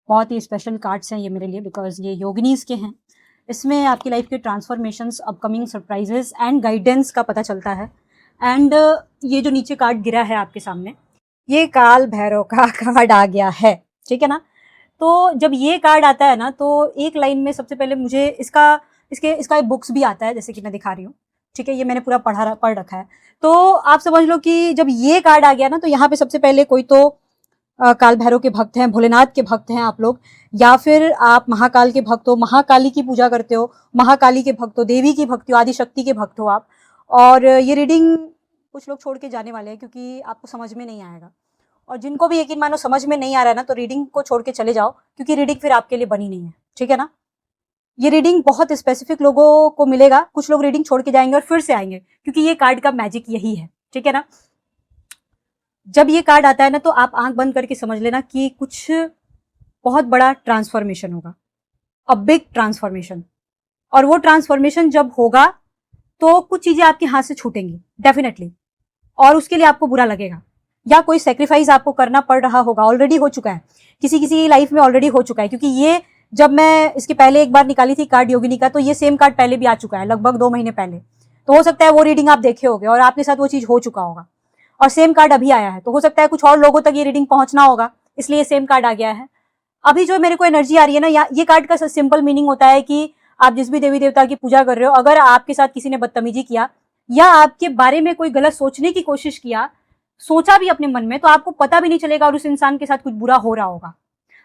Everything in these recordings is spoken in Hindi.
बहुत ही स्पेशल कार्ड्स हैं ये मेरे लिए बिकॉज ये योगिनीज के हैं। इसमें आपकी लाइफ के transformations, upcoming surprises and guidance का पता चलता है। एंड ये जो नीचे कार्ड गिरा है आपके सामने, ये काल भैरव का कार्ड आ गया है, ठीक है ना। तो जब ये कार्ड आता है ना, तो एक लाइन में सबसे पहले मुझे इसका बुक्स भी आता है, जैसे कि मैं दिखा रही हूँ, ठीक है। ये मैंने पूरा पढ़ रखा है। तो आप समझ लो कि जब ये कार्ड आ गया ना, तो यहाँ पे सबसे पहले कोई तो काल भैरव के भक्त हैं, भोलेनाथ के भक्त हैं आप लोग, या फिर आप महाकाल के भक्त हो, महाकाली की पूजा करते हो, महाकाली के भक्त हो, देवी की भक्त हो, आदिशक्ति के भक्त हो आप। और ये रीडिंग कुछ लोग छोड़ के जाने वाले हैं क्योंकि आपको समझ में नहीं आएगा। और जिनको भी यकीन मानो समझ में नहीं आ रहा है ना, तो रीडिंग को छोड़ के चले जाओ, क्योंकि रीडिंग फिर आपके लिए बनी नहीं है, ठीक है ना। ये रीडिंग बहुत स्पेसिफिक लोगों को मिलेगा, कुछ लोग रीडिंग छोड़ के जाएंगे और फिर से आएंगे, क्योंकि ये कार्ड का मैजिक यही है, ठीक है ना। जब ये कार्ड आता है ना, तो आप आंख बंद करके समझ लेना कि कुछ बहुत बड़ा ट्रांसफॉर्मेशन होगा, अ बिग ट्रांसफॉर्मेशन। और वो ट्रांसफॉर्मेशन जब होगा तो कुछ चीजें आपके हाथ से छूटेंगी डेफिनेटली, और उसके लिए आपको बुरा लगेगा, या कोई सेक्रीफाइस आपको करना पड़ रहा होगा, ऑलरेडी हो चुका है, किसी की लाइफ में ऑलरेडी हो चुका है। क्योंकि ये जब मैं इसके पहले एक बार निकाली थी कार्ड योगिनी का, तो ये सेम कार्ड पहले भी आ चुका है, लगभग 2 महीने पहले। तो हो सकता है वो रीडिंग आप देखे होगे और आपके साथ वो चीज हो चुका होगा, और सेम कार्ड अभी आया है, तो हो सकता है कुछ और लोगों तक ये रीडिंग पहुंचना होगा, इसलिए सेम कार्ड आ गया है। अभी जो मेरे को एनर्जी आ रही है ना, ये कार्ड का सिंपल मीनिंग होता है कि आप जिस भी देवी देवता की पूजा कर रहे हो, अगर आपके साथ किसी ने बदतमीजी किया या आपके बारे में कोई गलत सोचने की कोशिश किया, सोचा भी अपने मन में, तो आपको पता भी नहीं चलेगा और उस इंसान के साथ कुछ बुरा हो रहा होगा।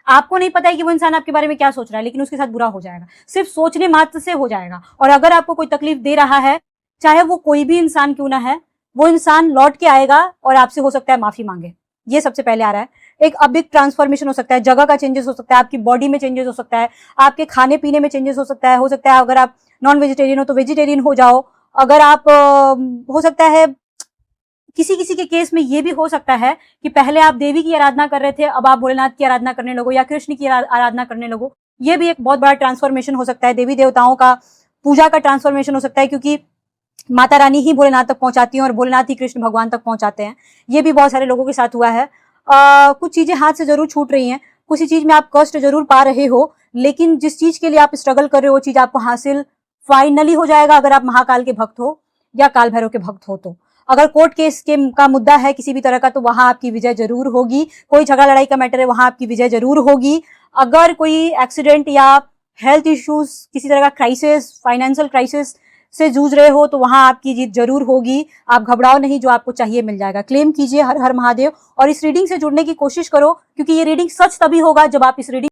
आपको नहीं पता है कि वो इंसान आपके बारे में क्या सोच रहा है, लेकिन उसके साथ बुरा हो जाएगा, सिर्फ सोचने मात्र से हो जाएगा। और अगर आपको कोई तकलीफ दे रहा है, चाहे वो कोई भी इंसान क्यों ना है, वो इंसान लौट के आएगा और आपसे हो सकता है माफी मांगे। ये सबसे पहले आ रहा है। एक बिग ट्रांसफॉर्मेशन हो सकता है, जगह का चेंजेस हो सकता है, आपकी बॉडी में चेंजेस हो सकता है, आपके खाने पीने में चेंजेस हो सकता है अगर आप नॉन वेजिटेरियन हो तो वेजिटेरियन हो जाओ। अगर आप हो सकता है किसी के केस में ये भी हो सकता है कि पहले आप देवी की आराधना कर रहे थे, अब आप भोलेनाथ की आराधना करने लगो या कृष्ण की आराधना करने लगो। ये भी एक बहुत बड़ा ट्रांसफॉर्मेशन हो सकता है। देवी देवताओं का पूजा का ट्रांसफॉर्मेशन हो सकता है, क्योंकि माता रानी ही भोलेनाथ तक पहुंचाती हैं और भोलेनाथ ही कृष्ण भगवान तक पहुंचाते हैं। ये भी बहुत सारे लोगों के साथ हुआ है। कुछ चीजें हाथ से जरूर छूट रही हैं, किसी चीज में आप कष्ट जरूर पा रहे हो, लेकिन जिस चीज के लिए आप स्ट्रगल कर रहे हो वो चीज आपको हासिल फाइनली हो जाएगा, अगर आप महाकाल के भक्त हो या काल भैरव के भक्त हो तो। अगर कोर्ट केस के का मुद्दा है किसी भी तरह का, तो वहां आपकी विजय जरूर होगी। कोई झगड़ा लड़ाई का मैटर है, वहां आपकी विजय जरूर होगी। अगर कोई एक्सीडेंट या हेल्थ इश्यूज, किसी तरह का क्राइसिस, फाइनेंशियल क्राइसिस से जूझ रहे हो, तो वहां आपकी जीत जरूर होगी। आप घबराओ नहीं, जो आपको चाहिए मिल जाएगा। क्लेम कीजिए हर हर महादेव और इस रीडिंग से जुड़ने की कोशिश करो, क्योंकि ये रीडिंग सच तभी होगा जब आप इस रीडिंग